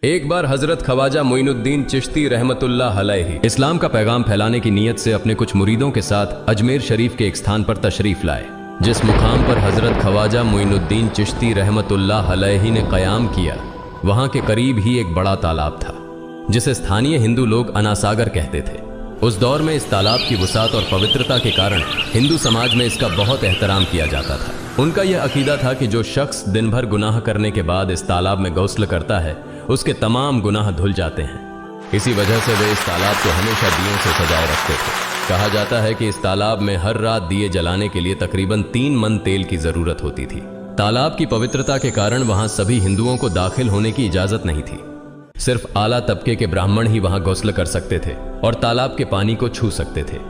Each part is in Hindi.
एक बार हजरत ख्वाजा मोइनुद्दीन चिश्ती रहमतुल्लाह अलैहि इस्लाम का पैगाम फैलाने की नीयत से अपने कुछ मुरीदों के साथ अजमेर शरीफ के एक स्थान पर तशरीफ लाए। जिस मुकाम पर हजरत ख्वाजा मोइनुद्दीन चिश्ती रहमतुल्लाह अलैहि ने क़याम किया, वहां के करीब ही एक बड़ा तालाब था जिसे स्थानीय हिंदू लोग अनासागर कहते थे। उस दौर में इस तालाब की वसात और पवित्रता के कारण हिंदू समाज में इसका बहुत एहतराम किया जाता था। उनका यह अकीदा था कि जो शख्स दिन भर गुनाह करने के बाद इस तालाब में गौस्ल करता है, उसके तमाम गुनाह धुल जाते हैं। इसी वजह से वे इस तालाब को हमेशा दियों से सजाए रखते थे। कहा जाता है कि इस तालाब में हर रात दिए जलाने के लिए तकरीबन 3 मन तेल की जरूरत होती थी। तालाब की पवित्रता के कारण वहां सभी हिंदुओं को दाखिल होने की इजाजत नहीं थी। सिर्फ आला तबके के ब्राह्मण ही वहां गौस्ल कर सकते थे और तालाब के पानी को छू सकते थे।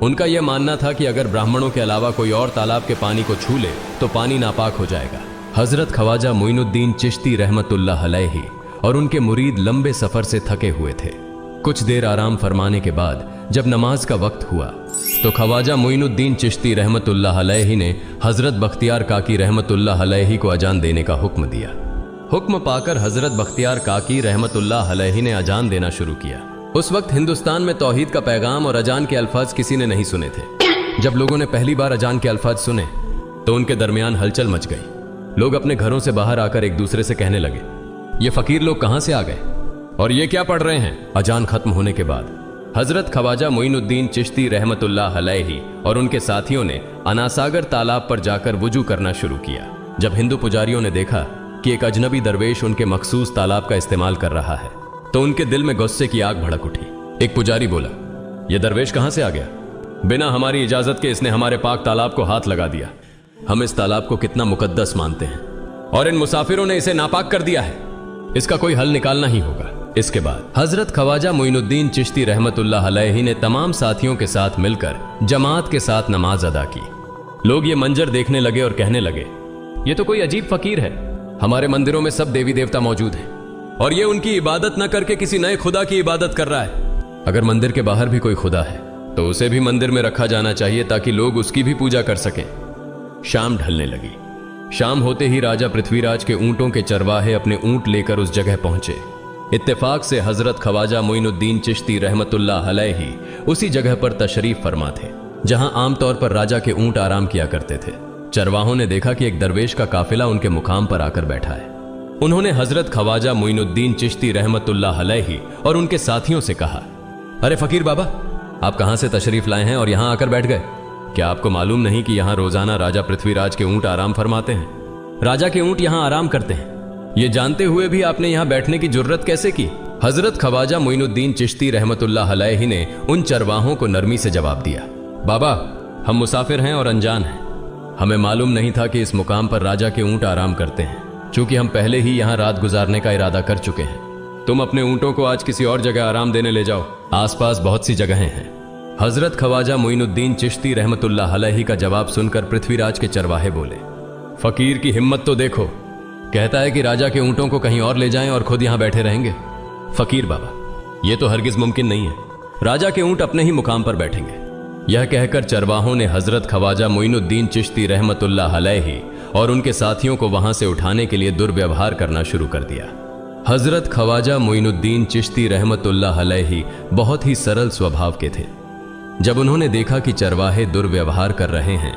उनका यह मानना था कि अगर ब्राह्मणों के अलावा कोई और तालाब के पानी को छू ले तो पानी नापाक हो जाएगा। हजरत ख्वाजा मोइनुद्दीन चिश्ती रहमतुल्लाह अलैहि और उनके मुरीद लंबे सफर से थके हुए थे। कुछ देर आराम फरमाने के बाद जब नमाज का वक्त हुआ तो ख्वाजा मोइनुद्दीन चिश्ती रहमतुल्लाह अलैहि ने हजरत बख्तियार काकी रहमतुल्लाह अलैहि को अजान देने का हुक्म दिया। हुक्म पाकर हजरत बख्तियार काकी रहमतुल्लाह अलैहि ने अजान देना शुरू किया। उस वक्त हिंदुस्तान में तौहीद का पैगाम और अजान के अल्फाज किसी ने नहीं सुने थे। जब लोगों ने पहली बार अजान के अल्फाज सुने तो उनके दरमियान हलचल मच गई। लोग अपने घरों से बाहर आकर एक दूसरे से कहने लगे, ये फकीर लोग कहां से आ गए और ये क्या पढ़ रहे हैं। अजान खत्म होने के बाद हजरत ख्वाजा मोइनुद्दीन चिश्ती रहमतुल्लाह अलैहि और उनके साथियों ने अनासागर तालाब पर जाकर वुजू करना शुरू किया। जब हिंदू पुजारियों ने देखा कि एक अजनबी दरवेश उनके मखसूस तालाब का इस्तेमाल कर रहा है तो उनके दिल में गुस्से की आग भड़क उठी। एक पुजारी बोला, यह दरवेश कहां से आ गया? बिना हमारी इजाजत के इसने हमारे पाक तालाब को हाथ लगा दिया। हम इस तालाब को कितना मुकद्दस मानते हैं और इन मुसाफिरों ने इसे नापाक कर दिया है। इसका कोई हल निकालना ही होगा। इसके बाद हजरत ख्वाजा मोइनुद्दीन चिश्ती रहमतुल्लाह अलैहि ने तमाम साथियों के साथ मिलकर जमात के साथ नमाज अदा की। लोग ये मंजर देखने लगे और कहने लगे, ये तो कोई अजीब फकीर है। हमारे मंदिरों में सब देवी देवता मौजूद हैं और ये उनकी इबादत न करके किसी नए खुदा की इबादत कर रहा है। अगर मंदिर के बाहर भी कोई खुदा है तो उसे भी मंदिर में रखा जाना चाहिए ताकि लोग उसकी भी पूजा कर सकें। शाम ढलने लगी। शाम होते ही राजा पृथ्वीराज के ऊंटों के चरवाहे अपने ऊंट लेकर उस जगह पहुंचे। इत्तेफाक से हजरत ख्वाजा मोइनुद्दीन चिश्ती रहमतुल्लाह अलैहि उसी जगह पर तशरीफ फरमा थे जहां आमतौर पर राजा के ऊंट आराम किया करते थे। चरवाहों ने देखा कि एक दरवेश का काफिला उनके मुकाम पर आकर बैठा है। उन्होंने हजरत ख्वाजा मोइनुद्दीन चिश्ती रहमतुल्लाह अलैहि और उनके साथियों से कहा, अरे फकीर बाबा, आप कहां से तशरीफ लाए हैं और यहां आकर बैठ गए? क्या आपको मालूम नहीं कि यहां रोजाना राजा पृथ्वीराज के ऊंट आराम फरमाते हैं? राजा के ऊंट यहां आराम करते हैं। ये जानते हुए भी आपने यहां बैठने की जुर्रत कैसे की? हजरत ख्वाजा मोइनुद्दीन चिश्ती रहमतुल्लाह अलैहि ने उन चरवाहों को नरमी से जवाब दिया, बाबा, हम मुसाफिर हैं और अनजान हैं। हमें मालूम नहीं था कि इस मुकाम पर राजा के ऊंट आराम करते हैं। चूंकि हम पहले ही यहां रात गुजारने का इरादा कर चुके हैं। तुम अपने ऊंटों को आज किसी और जगह आराम देने ले जाओ। आसपास बहुत सी जगहें हैं। हजरत ख्वाजा मोइनुद्दीन चिश्ती रहमतुल्लाह अलैहि का जवाब सुनकर पृथ्वीराज के चरवाहे बोले, फकीर की हिम्मत तो देखो, कहता है कि राजा के ऊंटों को कहीं और ले जाएं और खुद यहां बैठे रहेंगे। फकीर बाबा, यह तो हरगिज मुमकिन नहीं है। राजा के ऊंट अपने ही मुकाम पर बैठेंगे। यह कहकर चरवाहों ने हजरत ख्वाजा मोइनुद्दीन चिश्ती रहमतुल्लाह अलैहि और उनके साथियों को वहां से उठाने के लिए दुर्व्यवहार करना शुरू कर दिया। हजरत ख्वाजा मोइनुद्दीन चिश्ती रहमतुल्लाह अलैहि बहुत ही सरल स्वभाव के थे। जब उन्होंने देखा कि चरवाहे दुर्व्यवहार कर रहे हैं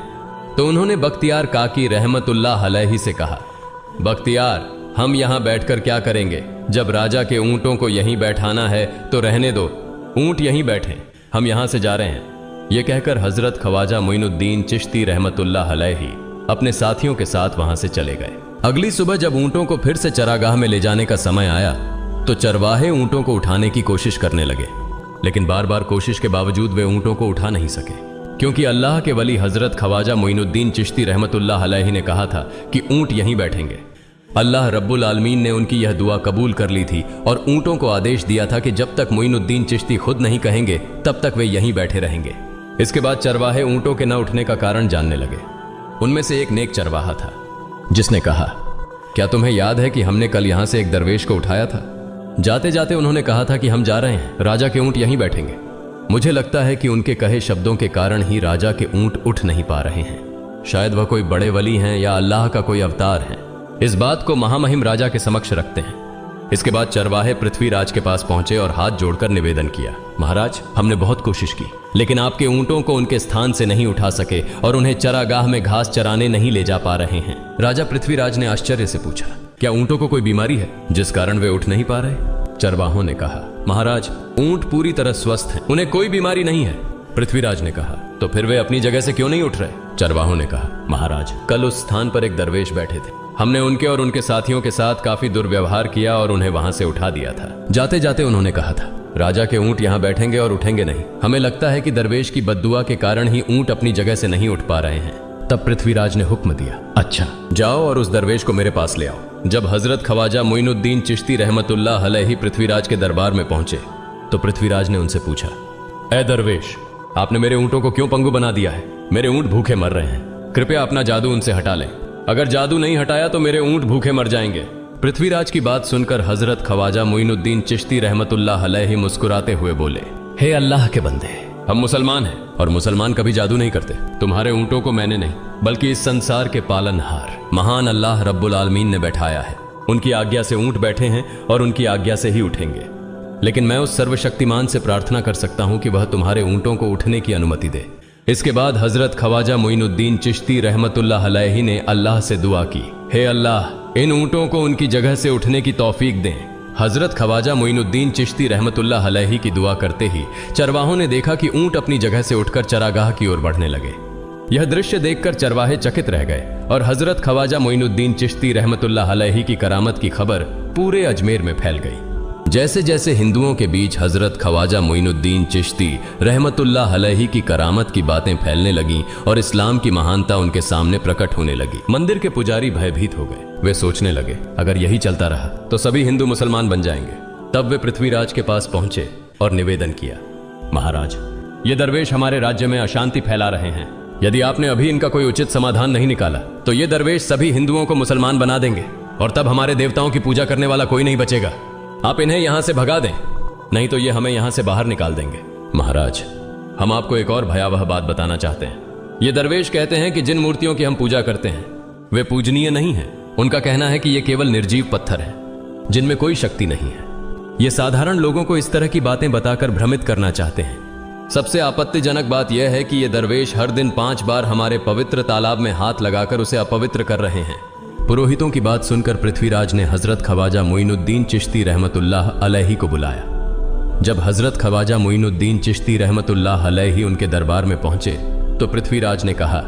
तो उन्होंने बख्तियार काकी रहमतुल्लाह अलैहि से कहा, बख्तियार, हम यहां बैठकर क्या करेंगे? जब राजा के ऊंटों को यहीं बैठाना है तो रहने दो, ऊंट यहीं बैठे, हम यहां से जा रहे हैं। यह कहकर हजरत ख्वाजा मोइनुद्दीन चिश्ती रहमतुल्लाह अलैहि अपने साथियों के साथ वहां से चले गए। अगली सुबह जब ऊंटों को फिर से चरागाह में ले जाने का समय आया तो चरवाहे ऊंटों को उठाने की कोशिश करने लगे, लेकिन बार बार कोशिश के बावजूद वे ऊंटों को उठा नहीं सके, क्योंकि अल्लाह के वली हजरत ख्वाजा मोइनुद्दीन चिश्ती रहमतुल्लाह अलैहि ने कहा था कि ऊंट यहीं बैठेंगे। अल्लाह रब्बुल आलमीन ने उनकी यह दुआ कबूल कर ली थी और ऊंटों को आदेश दिया था कि जब तक मोइनुद्दीन चिश्ती खुद नहीं कहेंगे तब तक वे यहीं बैठे रहेंगे। इसके बाद चरवाहे ऊंटों के न उठने का कारण जानने लगे। उनमें से एक नेक चरवाहा था जिसने कहा, क्या तुम्हें याद है कि हमने कल यहां से एक दरवेश को उठाया था? जाते जाते उन्होंने कहा था कि हम जा रहे हैं, राजा के ऊंट यहीं बैठेंगे। मुझे लगता है कि उनके कहे शब्दों के कारण ही राजा के ऊंट उठ नहीं पा रहे हैं। शायद वह कोई बड़े वली हैं या अल्लाह का कोई अवतार है। इस बात को महामहिम राजा के समक्ष रखते हैं। इसके बाद चरवाहे पृथ्वीराज के पास पहुंचे और हाथ जोड़कर निवेदन किया, महाराज, हमने बहुत कोशिश की, लेकिन आपके ऊंटों को उनके स्थान से नहीं उठा सके और उन्हें चरागाह में घास चराने नहीं ले जा पा रहे हैं। राजा पृथ्वीराज ने आश्चर्य से पूछा, क्या ऊंटों को कोई बीमारी है जिस कारण वे उठ नहीं पा रहे? चरवाहों ने कहा, महाराज, ऊंट पूरी तरह स्वस्थ हैं, उन्हें कोई बीमारी नहीं है। पृथ्वीराज ने कहा, तो फिर वे अपनी जगह से क्यों नहीं उठ रहे? चरवाहों ने कहा, महाराज, कल उस स्थान पर एक दरवेश बैठे थे, हमने उनके और उनके साथियों के साथ काफी दुर्व्यवहार किया और उन्हें वहां से उठा दिया था। जाते जाते उन्होंने कहा था, राजा के ऊंट यहाँ बैठेंगे और उठेंगे नहीं। हमें लगता है कि दरवेश की बद्दुआ के कारण ही ऊंट अपनी जगह से नहीं उठ पा रहे हैं। तब पृथ्वीराज ने हुक्म दिया, अच्छा, जाओ और उस दरवेश को मेरे पास ले आओ। जब हजरत ख्वाजा मोइनुद्दीन चिश्ती रहमतुल्लाह अलैहि पृथ्वीराज के दरबार में पहुंचे तो पृथ्वीराज ने उनसे पूछा, ए दरवेश, आपने मेरे ऊंटों को क्यों पंगु बना दिया है? मेरे ऊंट भूखे मर रहे हैं, कृपया अपना जादू उनसे हटा लें। अगर जादू नहीं हटाया तो मेरे ऊंट भूखे मर जाएंगे। पृथ्वीराज की बात सुनकर हजरत ख्वाजा मोइनुद्दीन चिश्ती रहमतुल्लाह अलैहि मुस्कुराते हुए बोले, हे अल्लाह के बंदे, हम मुसलमान हैं और मुसलमान कभी जादू नहीं करते। तुम्हारे ऊंटों को मैंने नहीं बल्कि इस संसार के पालनहार महान अल्लाह रब्बुल आलमीन ने बैठाया है। उनकी आज्ञा से ऊंट बैठे हैं और उनकी आज्ञा से ही उठेंगे। लेकिन मैं उस सर्वशक्तिमान से प्रार्थना कर सकता हूं कि वह तुम्हारे ऊंटों को उठने की अनुमति दे। इसके बाद हजरत ख्वाजा मोइनुद्दीन चिश्ती रहमतुल्लाह अलैहि ने अल्लाह से दुआ की, हे अल्लाह, इन ऊंटों को उनकी जगह से उठने की तौफीक दें। हजरत ख्वाजा मोइनुद्दीन चिश्ती रहमतुल्लाह अलैहि की दुआ करते ही चरवाहों ने देखा कि ऊंट अपनी जगह से उठकर चरागाह की ओर बढ़ने लगे। यह दृश्य देखकर चरवाहे चकित रह गए और हजरत ख्वाजा मोइनुद्दीन चिश्ती रहमतुल्लाह अलैहि की करामत की खबर पूरे अजमेर में फैल गई। जैसे जैसे हिंदुओं के बीच हजरत ख्वाजा मोइनुद्दीन चिश्ती रहमतुल्लाह अलैहि की करामत की बातें फैलने लगीं और इस्लाम की महानता उनके सामने प्रकट होने लगी, मंदिर के पुजारी भयभीत हो गए। वे सोचने लगे, अगर यही चलता रहा तो सभी हिंदू मुसलमान बन जाएंगे। तब वे पृथ्वीराज के पास पहुंचे और निवेदन किया, महाराज, ये दरवेश हमारे राज्य में अशांति फैला रहे हैं। यदि आपने अभी इनका कोई उचित समाधान नहीं निकाला तो ये दरवेश सभी हिंदुओं को मुसलमान बना देंगे और तब हमारे देवताओं की पूजा करने वाला कोई नहीं बचेगा। आप इन्हें यहां से भगा दें, नहीं तो ये हमें यहां से बाहर निकाल देंगे। महाराज, हम आपको एक और भयावह बात बताना चाहते हैं। ये दरवेश कहते हैं कि जिन मूर्तियों की हम पूजा करते हैं वे पूजनीय नहीं है। उनका कहना है कि ये केवल निर्जीव पत्थर है जिनमें कोई शक्ति नहीं है। ये साधारण लोगों को इस तरह की बातें बताकर भ्रमित करना चाहते हैं। सबसे आपत्तिजनक बात यह है कि ये दरवेश हर दिन 5 बार हमारे पवित्र तालाब में हाथ लगाकर उसे अपवित्र कर रहे हैं। पुरोहितों की बात सुनकर पृथ्वीराज ने हजरत ख्वाजा मोइनुद्दीन चिश्ती रहमतुल्लाह अलैहि को बुलाया। जब हजरत ख्वाजा मोइनुद्दीन चिश्ती रहमतुल्लाह अलैहि उनके दरबार में पहुंचे तो पृथ्वीराज ने कहा,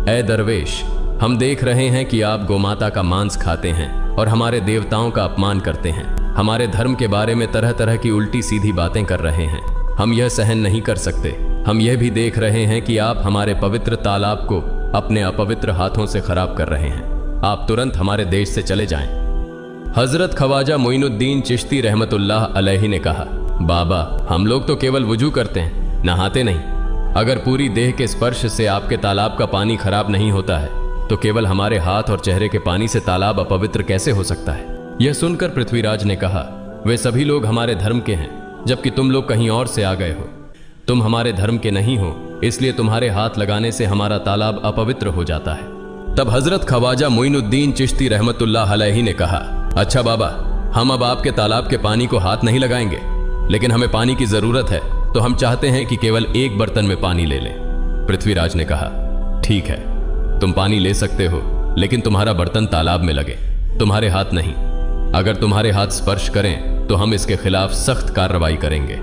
ए दरवेश, हम देख रहे हैं कि आप गोमाता का मांस खाते हैं और हमारे देवताओं का अपमान करते हैं। हमारे धर्म के बारे में तरह तरह की उल्टी सीधी बातें कर रहे हैं। हम यह सहन नहीं कर सकते। हम यह भी देख रहे हैं कि आप हमारे पवित्र तालाब को अपने अपवित्र हाथों से खराब कर रहे हैं। आप तुरंत हमारे देश से चले जाएं। हजरत ख्वाजा मोइनुद्दीन चिश्ती रहमतुल्लाह अलैहि ने कहा, बाबा, हम लोग तो केवल वुजू करते हैं, नहाते नहीं। अगर पूरी देह के स्पर्श से आपके तालाब का पानी खराब नहीं होता है तो केवल हमारे हाथ और चेहरे के पानी से तालाब अपवित्र कैसे हो सकता है? यह सुनकर पृथ्वीराज ने कहा, वे सभी लोग हमारे धर्म के हैं जबकि तुम लोग कहीं और से आ गए हो। तुम हमारे धर्म के नहीं हो, इसलिए तुम्हारे हाथ लगाने से हमारा तालाब अपवित्र हो जाता है। तब हजरत ख्वाजा मोइनुद्दीन चिश्ती रहमतुल्लाह अलैहि ने कहा, अच्छा बाबा, हम अब आपके तालाब के पानी को हाथ नहीं लगाएंगे, लेकिन हमें पानी की जरूरत है तो हम चाहते हैं कि केवल एक बर्तन में पानी ले लें। पृथ्वीराज ने कहा, ठीक है, तुम पानी ले सकते हो, लेकिन तुम्हारा बर्तन तालाब में लगे, तुम्हारे हाथ नहीं। अगर तुम्हारे हाथ स्पर्श करें तो हम इसके खिलाफ सख्त कार्रवाई करेंगे।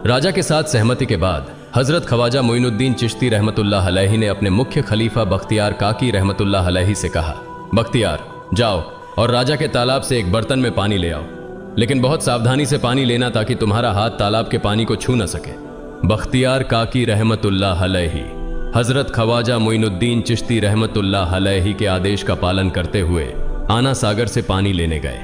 राजा के साथ सहमति के बाद हजरत ख्वाजा मोइनुद्दीन चिश्ती रहमतुल्लाह अलैहि ने अपने मुख्य खलीफा बख्तियार काकी रहमतुल्लाह अलैहि से कहा, बख्तियार, जाओ और राजा के तालाब से एक बर्तन में पानी ले आओ, लेकिन बहुत सावधानी से पानी लेना ताकि तुम्हारा हाथ तालाब के पानी को छू न सके। बख्तियार काकी रहमतुल्लाह अलैहि हजरत ख्वाजा मोइनुद्दीन चिश्ती रहमतुल्लाह अलैहि के आदेश का पालन करते हुए आना सागर से पानी लेने गए।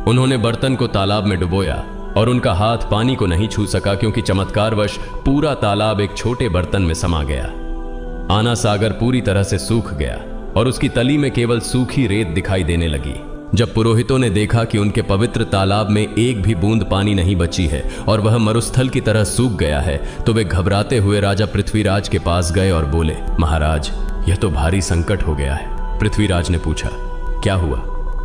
उन्होंने बर्तन को तालाब में डुबोया और उनका हाथ पानी को नहीं छू सका क्योंकि चमत्कारवश पूरा तालाब एक छोटे बर्तन में समा गया। आना सागर पूरी तरह से सूख गया और उसकी तली में केवल सूखी रेत दिखाई देने लगी। जब पुरोहितों ने देखा कि उनके पवित्र तालाब में एक भी बूंद पानी नहीं बची है और वह मरुस्थल की तरह सूख गया है तो वे घबराते हुए राजा पृथ्वीराज के पास गए और बोले, महाराज, यह तो भारी संकट हो गया है। पृथ्वीराज ने पूछा, क्या हुआ?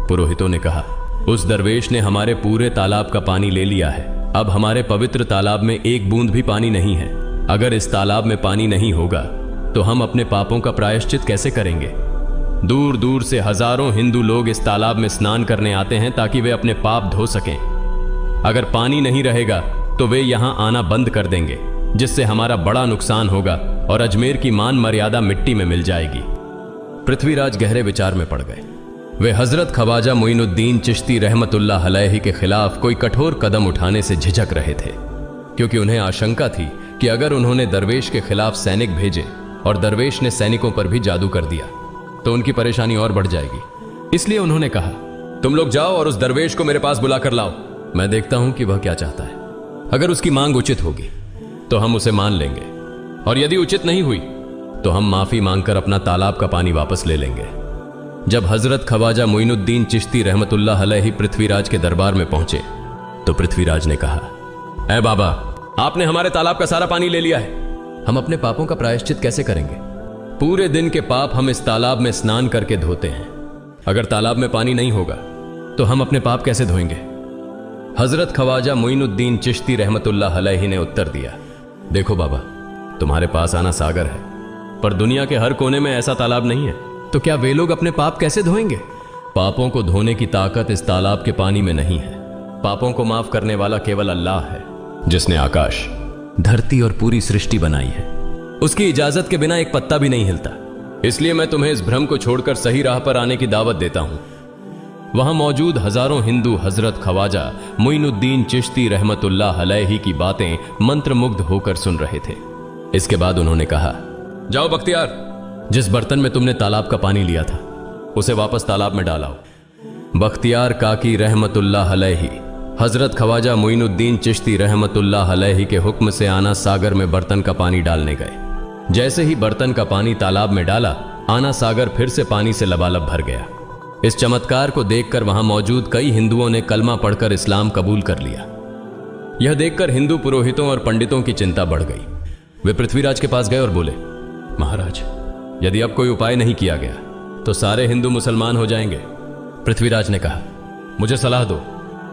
पुरोहितों ने कहा, उस दरवेश ने हमारे पूरे तालाब का पानी ले लिया है। अब हमारे पवित्र तालाब में एक बूंद भी पानी नहीं है। अगर इस तालाब में पानी नहीं होगा तो हम अपने पापों का प्रायश्चित कैसे करेंगे? दूर दूर से हजारों हिंदू लोग इस तालाब में स्नान करने आते हैं ताकि वे अपने पाप धो सकें। अगर पानी नहीं रहेगा तो वे यहां आना बंद कर देंगे, जिससे हमारा बड़ा नुकसान होगा और अजमेर की मान मर्यादा मिट्टी में मिल जाएगी। पृथ्वीराज गहरे विचार में पड़ गए। वे हजरत ख्वाजा मोइनुद्दीन चिश्ती रहमतुल्लाह अलैहि के खिलाफ कोई कठोर कदम उठाने से झिझक रहे थे, क्योंकि उन्हें आशंका थी कि अगर उन्होंने दरवेश के खिलाफ सैनिक भेजे और दरवेश ने सैनिकों पर भी जादू कर दिया तो उनकी परेशानी और बढ़ जाएगी। इसलिए उन्होंने कहा, तुम लोग जाओ और उस दरवेश को मेरे पास बुला कर लाओ। मैं देखता हूं कि वह क्या चाहता है। अगर उसकी मांग उचित होगी तो हम उसे मान लेंगे, और यदि उचित नहीं हुई तो हम माफी मांगकर अपना तालाब का पानी वापस ले लेंगे। जब हजरत ख्वाजा मोइनुद्दीन चिश्ती रहमतुल्लाह अलैहि पृथ्वीराज के दरबार में पहुंचे तो पृथ्वीराज ने कहा, ऐ बाबा, आपने हमारे तालाब का सारा पानी ले लिया है। हम अपने पापों का प्रायश्चित कैसे करेंगे? पूरे दिन के पाप हम इस तालाब में स्नान करके धोते हैं। अगर तालाब में पानी नहीं होगा तो हम अपने पाप कैसे धोएंगे? हजरत ख्वाजा मोइनुद्दीन चिश्ती रहमतुल्लाह अलैहि ने उत्तर दिया, देखो बाबा, तुम्हारे पास आना सागर है, पर दुनिया के हर कोने में ऐसा तालाब नहीं है, तो क्या वे लोग अपने पाप कैसे धोएंगे? पापों को धोने की ताकत इस तालाब के पानी में नहीं है। पापों को माफ करने वाला केवल अल्लाह है, जिसने आकाश, धरती और पूरी सृष्टि बनाई है। उसकी इजाजत के बिना एक पत्ता भी नहीं हिलता। इसलिए मैं तुम्हें इस भ्रम को छोड़कर सही राह पर आने की दावत देता हूं। वहां मौजूद हजारों हिंदू हजरत ख्वाजा मोइनुद्दीन चिश्ती रहमतुल्लाह अलैहि की बातें मंत्रमुग्ध होकर सुन रहे थे। इसके बाद उन्होंने कहा, जाओ बख्तियार, जिस बर्तन में तुमने तालाब का पानी लिया था उसे वापस तालाब में डालाओ। बख्तियार काकी रहमतुल्लाह अलैहि हजरत ख्वाजा मोइनुद्दीन चिश्ती रहमतुल्लाह अलैहि के हुक्म से आना सागर में बर्तन का पानी डालने गए। जैसे ही बर्तन का पानी तालाब में डाला, आना सागर फिर से पानी से लबालब भर गया। इस चमत्कार को देखकर वहां मौजूद कई हिंदुओं ने कलमा पढ़कर इस्लाम कबूल कर लिया। यह देखकर हिंदू पुरोहितों और पंडितों की चिंता बढ़ गई। वे पृथ्वीराज के पास गए और बोले, महाराज, यदि अब कोई उपाय नहीं किया गया तो सारे हिंदू मुसलमान हो जाएंगे। पृथ्वीराज ने कहा, मुझे सलाह दो,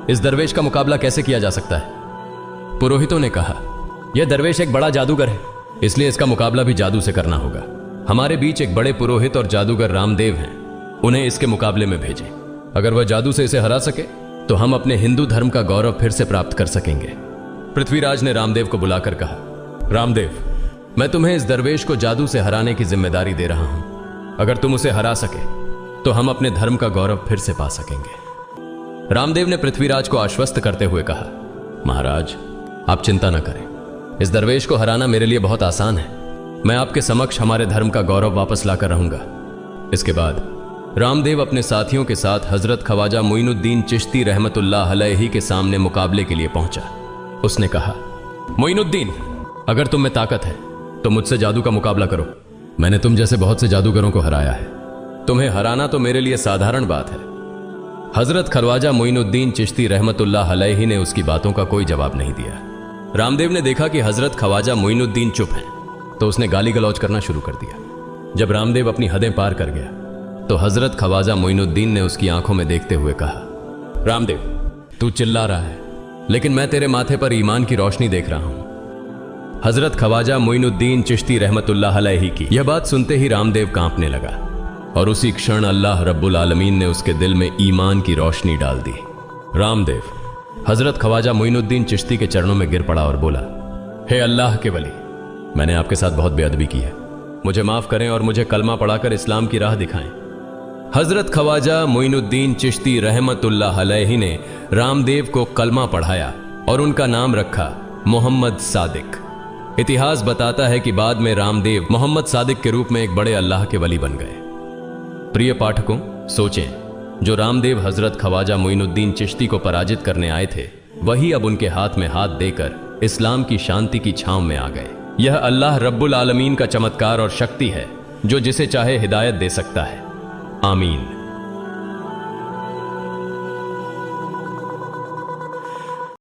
इस दरवेश का मुकाबला कैसे किया जा सकता है? पुरोहितों ने कहा, यह दरवेश एक बड़ा जादूगर है, इसलिए इसका मुकाबला भी जादू से करना होगा। हमारे बीच एक बड़े पुरोहित और जादूगर रामदेव हैं, उन्हें इसके मुकाबले में भेजें। अगर वह जादू से इसे हरा सके तो हम अपने हिंदू धर्म का गौरव फिर से प्राप्त कर सकेंगे। पृथ्वीराज ने रामदेव को बुलाकर कहा, रामदेव, मैं तुम्हें इस दरवेश को जादू से हराने की जिम्मेदारी दे रहा हूं। अगर तुम उसे हरा सके तो हम अपने धर्म का गौरव फिर से पा सकेंगे। रामदेव ने पृथ्वीराज को आश्वस्त करते हुए कहा, महाराज, आप चिंता न करें, इस दरवेश को हराना मेरे लिए बहुत आसान है। मैं आपके समक्ष हमारे धर्म का गौरव वापस लाकर रहूंगा। इसके बाद रामदेव अपने साथियों के साथ हजरत ख्वाजा मोइनुद्दीन चिश्ती रहमतुल्लाह अलैहि के सामने मुकाबले के लिए पहुंचा। उसने कहा, मोइनुद्दीन, अगर तुम में ताकत है तो मुझसे जादू का मुकाबला करो। मैंने तुम जैसे बहुत से जादूगरों को हराया है, तुम्हें हराना तो मेरे लिए साधारण बात है। हजरत ख्वाजा मोइनुद्दीन चिश्ती रहमतुल्लाह अलैहि ने उसकी बातों का कोई जवाब नहीं दिया। रामदेव ने देखा कि हजरत ख्वाजा मोइनुद्दीन चुप हैं, तो उसने गाली गलौज करना शुरू कर दिया। जब रामदेव अपनी हदें पार कर गया तो हजरत ख्वाजा मोइनुद्दीन ने उसकी आंखों में देखते हुए कहा, रामदेव, तू चिल्ला रहा है, लेकिन मैं तेरे माथे पर ईमान की रोशनी देख रहा हूं। हजरत ख्वाजा मोइनुद्दीन चिश्ती रहमतुल्लाह अलैहि की यह बात सुनते ही रामदेव कांपने लगा, और उसी क्षण अल्लाह रब्बुल आलमीन ने उसके दिल में ईमान की रोशनी डाल दी। रामदेव हजरत ख्वाजा मोइनुद्दीन चिश्ती के चरणों में गिर पड़ा और बोला, हे अल्लाह के वली, मैंने आपके साथ बहुत बेअदबी की है, मुझे माफ करें और मुझे कलमा पढ़ाकर इस्लाम की राह दिखाएं। हजरत ख्वाजा मोइनुद्दीन चिश्ती रहमतुल्लाह अलैहि ने रामदेव को कलमा पढ़ाया और उनका नाम रखा मोहम्मद सादिक। इतिहास बताता है कि बाद में रामदेव मोहम्मद सादिक के रूप में एक बड़े अल्लाह के वली बन गए। प्रिय पाठकों, सोचें, जो रामदेव हजरत ख्वाजा मोइनुद्दीन चिश्ती को पराजित करने आए थे, वही अब उनके हाथ में हाथ देकर इस्लाम की शांति की छांव में आ गए। यह अल्लाह रब्बुल आलमीन का चमत्कार और शक्ति है, जो जिसे चाहे हिदायत दे सकता है। आमीन।